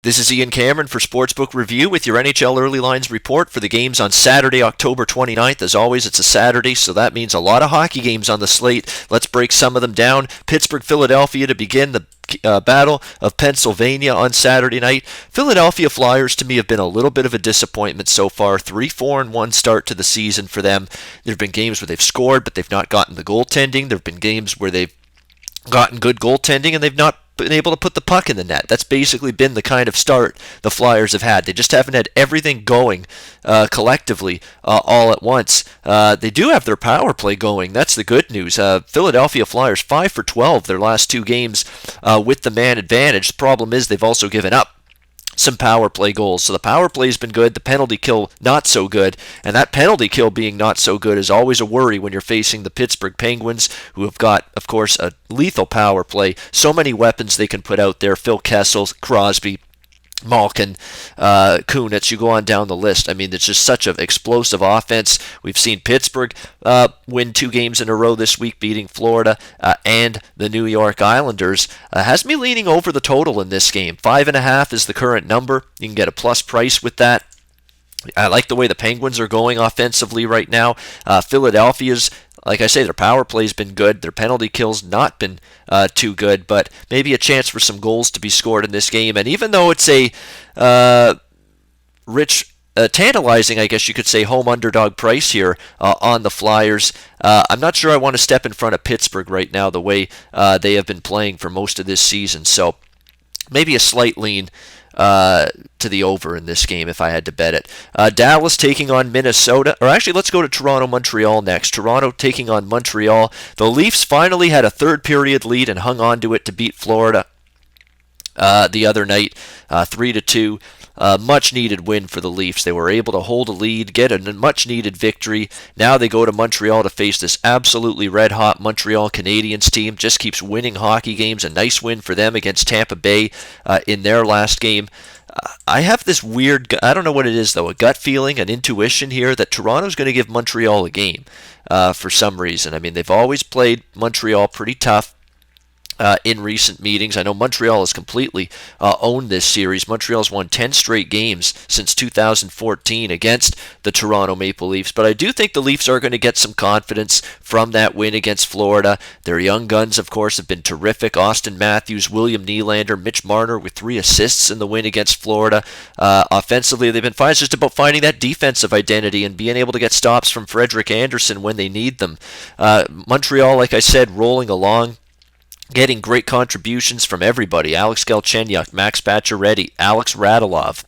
This is Ian Cameron for Sportsbook Review with your NHL Early Lines report for the games on Saturday, October 29th. As always, it's a Saturday, so that means a lot of hockey games on the slate. Let's break some of them down. Pittsburgh, Philadelphia to begin the Battle of Pennsylvania on Saturday night. Philadelphia Flyers, to me, have been a little bit of a disappointment so far. 3-4-1 start to the season for them. There have been games where they've scored, but they've not gotten the goaltending. There have been games where they've gotten good goaltending, and they've not been able to put the puck in the net. That's basically been the kind of start the Flyers have had. They just haven't had everything going collectively all at once. They do have their power play going. That's the good news. Philadelphia Flyers 5 for 12 their last two games with the man advantage. The problem is they've also given up some power play goals. So the power play's been good, the penalty kill not so good, and that penalty kill being not so good is always a worry when you're facing the Pittsburgh Penguins, who have got, of course, a lethal power play. So many weapons they can put out there. Phil Kessel, Crosby, Malkin, Kunitz, you go on down the list. I mean, it's just such an explosive offense. We've seen Pittsburgh win 2 games in a row this week, beating Florida and the New York Islanders. Has me leaning over the total in this game. 5.5 is the current number. You can get a plus price with that. I like the way the Penguins are going offensively right now. Philadelphia's, like I say, their power play's been good. Their penalty kill's not been too good, but maybe a chance for some goals to be scored in this game. And even though it's a tantalizing, I guess you could say, home underdog price here on the Flyers, I'm not sure I want to step in front of Pittsburgh right now the way they have been playing for most of this season. So maybe a slight lean to the over in this game if I had to bet it. Dallas taking on Minnesota. Or actually, let's go to Toronto-Montreal next. Toronto taking on Montreal. The Leafs finally had a third period lead and hung on to it to beat Florida the other night, 3-2. Much needed win for the Leafs. They were able to hold a lead, get a much needed victory. Now they go to Montreal to face this absolutely red hot Montreal Canadiens team. Just keeps winning hockey games. A nice win for them against Tampa Bay in their last game. I have this weird, I don't know what it is though, a gut feeling, an intuition here that Toronto's going to give Montreal a game for some reason. I mean, they've always played Montreal pretty tough in recent meetings. I know Montreal has completely owned this series. Montreal's won 10 straight games since 2014 against the Toronto Maple Leafs, but I do think the Leafs are going to get some confidence from that win against Florida. Their young guns, of course, have been terrific. Austin Matthews, William Nylander, Mitch Marner with 3 assists in the win against Florida. Offensively, they've been fine. It's just about finding that defensive identity and being able to get stops from Frederik Andersen when they need them. Montreal, like I said, rolling along, getting great contributions from everybody. Alex Galchenyuk, Max Pacioretty, Alex Radulov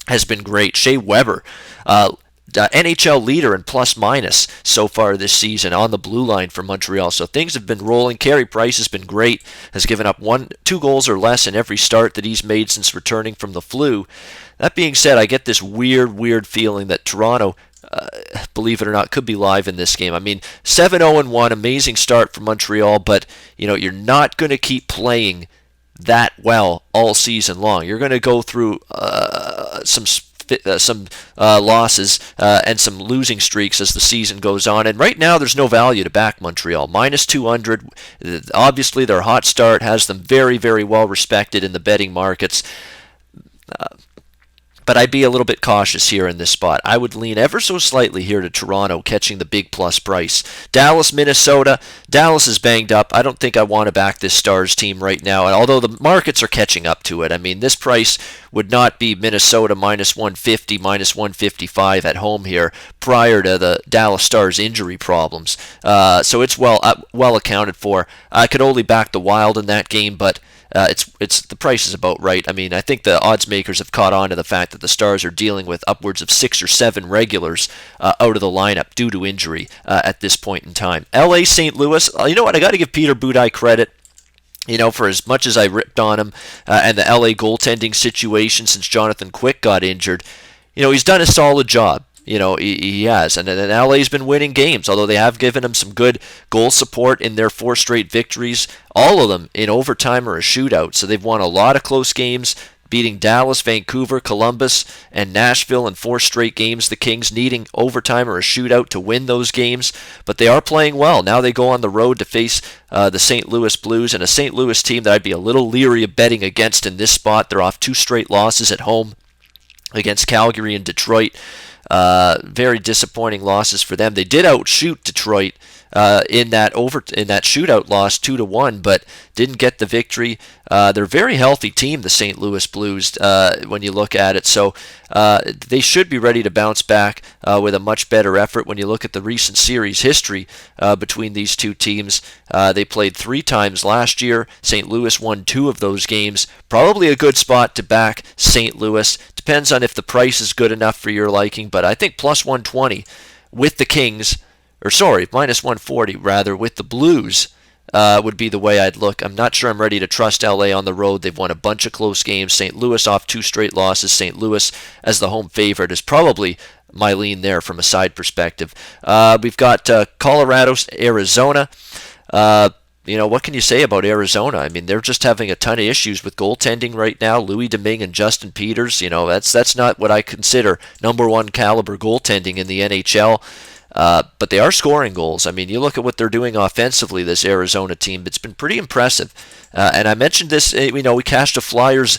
has been great. Shea Weber, NHL leader in plus-minus so far this season on the blue line for Montreal. So things have been rolling. Carey Price has been great, has given up 2 goals or less in every start that he's made since returning from the flu. That being said, I get this weird feeling that Toronto, believe it or not, could be live in this game. I mean, 7-0-1, amazing start for Montreal, but you're not going to keep playing that well all season long. You're going to go through some losses and some losing streaks as the season goes on. And right now, there's no value to back Montreal. -200. Obviously, their hot start has them very, very well respected in the betting markets. But I'd be a little bit cautious here in this spot. I would lean ever so slightly here to Toronto, catching the big plus price. Dallas, Minnesota. Dallas is banged up. I don't think I want to back this Stars team right now, although the markets are catching up to it. I mean, this price would not be Minnesota -150, -155 at home here prior to the Dallas Stars injury problems. So it's well accounted for. I could only back the Wild in that game, but it's the price is about right. I mean, I think the odds makers have caught on to the fact that the Stars are dealing with upwards of 6 or 7 regulars out of the lineup due to injury at this point in time. LA, St. Louis. You know what? I got to give Peter Budaj credit. For as much as I ripped on him and the LA goaltending situation since Jonathan Quick got injured, he's done a solid job. He has. And LA's been winning games, although they have given him some good goal support in their 4 straight victories. All of them in overtime or a shootout. So they've won a lot of close games. beating Dallas, Vancouver, Columbus, and Nashville in 4 straight games. The Kings needing overtime or a shootout to win those games, but they are playing well. Now they go on the road to face the St. Louis Blues, and a St. Louis team that I'd be a little leery of betting against in this spot. They're off 2 straight losses at home against Calgary and Detroit. Very disappointing losses for them. They did outshoot Detroit in that shootout loss 2-1, but didn't get the victory. They're a very healthy team, the St. Louis Blues, when you look at it. So they should be ready to bounce back with a much better effort. When you look at the recent series history between these two teams, they played 3 times last year. St. Louis won 2 of those games. Probably a good spot to back St. Louis. Depends on if the price is good enough for your liking, but I think plus 120 with the Kings, or sorry, minus 140 rather, with the Blues would be the way I'd look. I'm not sure I'm ready to trust LA on the road. They've won a bunch of close games. St. Louis off 2 straight losses. St. Louis as the home favorite is probably my lean there from a side perspective. We've got Colorado, Arizona. What can you say about Arizona? I mean, they're just having a ton of issues with goaltending right now. Louis Domingue and Justin Peters, that's not what I consider number 1 caliber goaltending in the NHL. But they are scoring goals. I mean, you look at what they're doing offensively, this Arizona team. It's been pretty impressive. And I mentioned this, we cashed a Flyers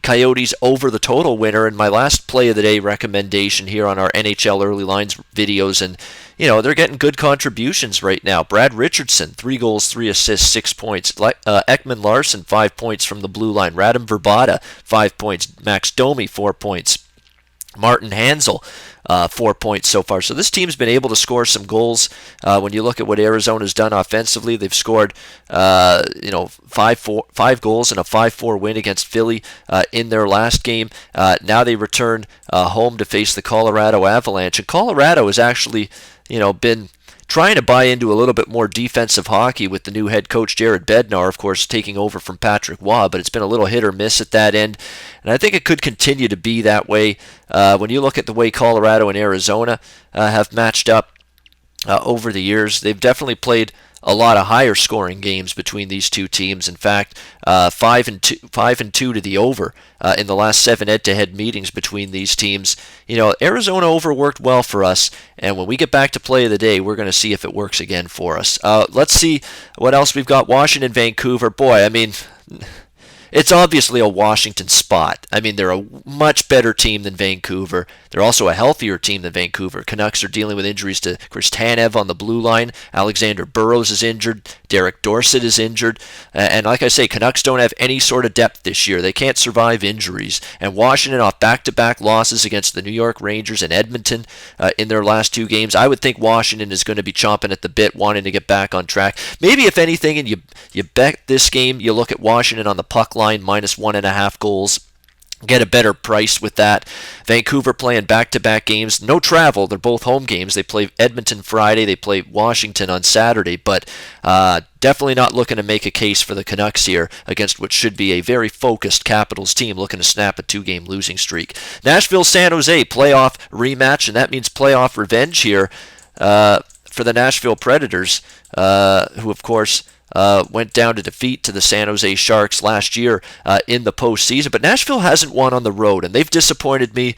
Coyotes over the total winner in my last play of the day recommendation here on our NHL early lines videos, and they're getting good contributions right now. Brad Richardson, 3 goals, 3 assists, 6 points. Ekman Larson, 5 points from the blue line. Radim Verbata, 5 points. Max Domi, 4 points. Martin Hanzal, 4 points so far. So this team's been able to score some goals. When you look at what Arizona's done offensively, they've scored 5 goals in a 5-4 win against Philly in their last game. Now they return home to face the Colorado Avalanche. And Colorado has actually been trying to buy into a little bit more defensive hockey with the new head coach Jared Bednar, of course, taking over from Patrick Waugh, but it's been a little hit or miss at that end, and I think it could continue to be that way. When you look at the way Colorado and Arizona have matched up over the years, they've definitely played a lot of higher scoring games between these two teams. In fact, 5-2 to the over in the last 7 head-to-head meetings between these teams. Arizona overworked well for us, and when we get back to play of the day, we're going to see if it works again for us. Let's see what else we've got. Washington, Vancouver. Boy, I mean, it's obviously a Washington spot. I mean, they're a much better team than Vancouver. They're also a healthier team than Vancouver. Canucks are dealing with injuries to Chris Tanev on the blue line. Alexander Burrows is injured. Derek Dorsett is injured. And like I say, Canucks don't have any sort of depth this year. They can't survive injuries. And Washington off back-to-back losses against the New York Rangers and Edmonton in their last 2 games. I would think Washington is going to be chomping at the bit, wanting to get back on track. Maybe if anything, and you bet this game, you look at Washington on the puck line, minus 1.5 goals. Get a better price with that. Vancouver playing back-to-back games. No travel. They're both home games. They play Edmonton Friday. They play Washington on Saturday. But definitely not looking to make a case for the Canucks here against what should be a very focused Capitals team looking to snap a 2-game losing streak. Nashville, San Jose, playoff rematch, and that means playoff revenge here for the Nashville Predators, who, of course, went down to defeat to the San Jose Sharks last year in the postseason. But Nashville hasn't won on the road, and they've disappointed me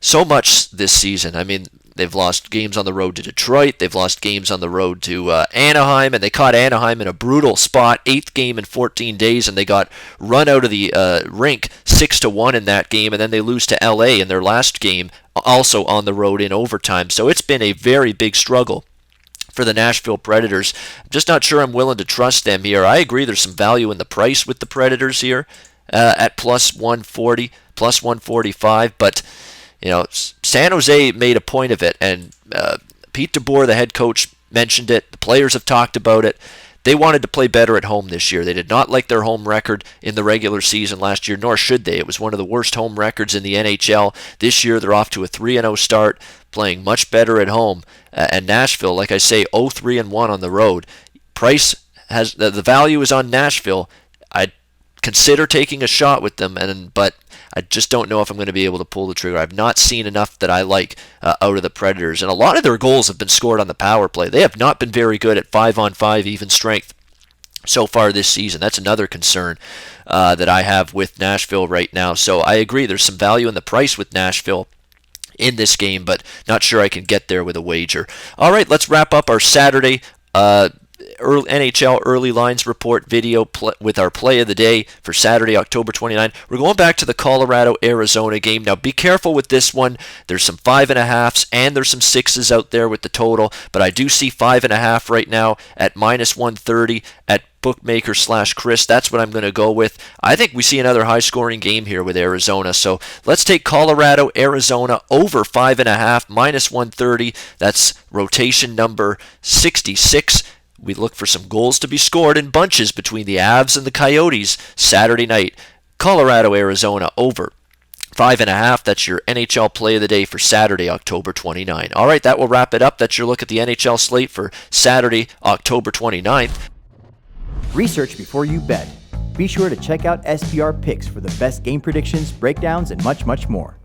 so much this season. I mean, they've lost games on the road to Detroit. They've lost games on the road to Anaheim, and they caught Anaheim in a brutal spot, 8th game in 14 days, and they got run out of the rink 6-1 in that game, and then they lose to LA in their last game, also on the road in overtime. So it's been a very big struggle for the Nashville Predators. I'm just not sure I'm willing to trust them here. I agree there's some value in the price with the Predators here at plus 140, plus 145, but San Jose made a point of it, and Pete DeBoer, the head coach, mentioned it. The players have talked about it. They wanted to play better at home this year. They did not like their home record in the regular season last year, nor should they. It was one of the worst home records in the NHL. This year, they're off to a 3-0 start, playing much better at home. And Nashville, like I say, 0-3-1 on the road. Price has the value is on Nashville. I'd consider taking a shot with them, but I just don't know if I'm going to be able to pull the trigger. I've not seen enough that I like out of the Predators, and a lot of their goals have been scored on the power play. They have not been very good at 5-on-5 even strength so far this season. That's another concern that I have with Nashville right now. So I agree, there's some value in the price with Nashville in this game, but not sure I can get there with a wager. All right, let's wrap up our Saturday NHL early lines report video with our play of the day for Saturday, October 29. We're going back to the Colorado-Arizona game. Now, be careful with this one. There's some 5.5s and there's some 6s out there with the total, but I do see 5.5 right now at -130 at bookmaker/Chris. That's what I'm going to go with. I think we see another high-scoring game here with Arizona. So let's take Colorado, Arizona over 5.5, -130. That's rotation number 66. We look for some goals to be scored in bunches between the Avs and the Coyotes Saturday night. Colorado, Arizona over 5.5. That's your NHL play of the day for Saturday, October 29. All right, that will wrap it up. That's your look at the NHL slate for Saturday, October 29th. Research before you bet. Be sure to check out SBR Picks for the best game predictions, breakdowns, and much, much more.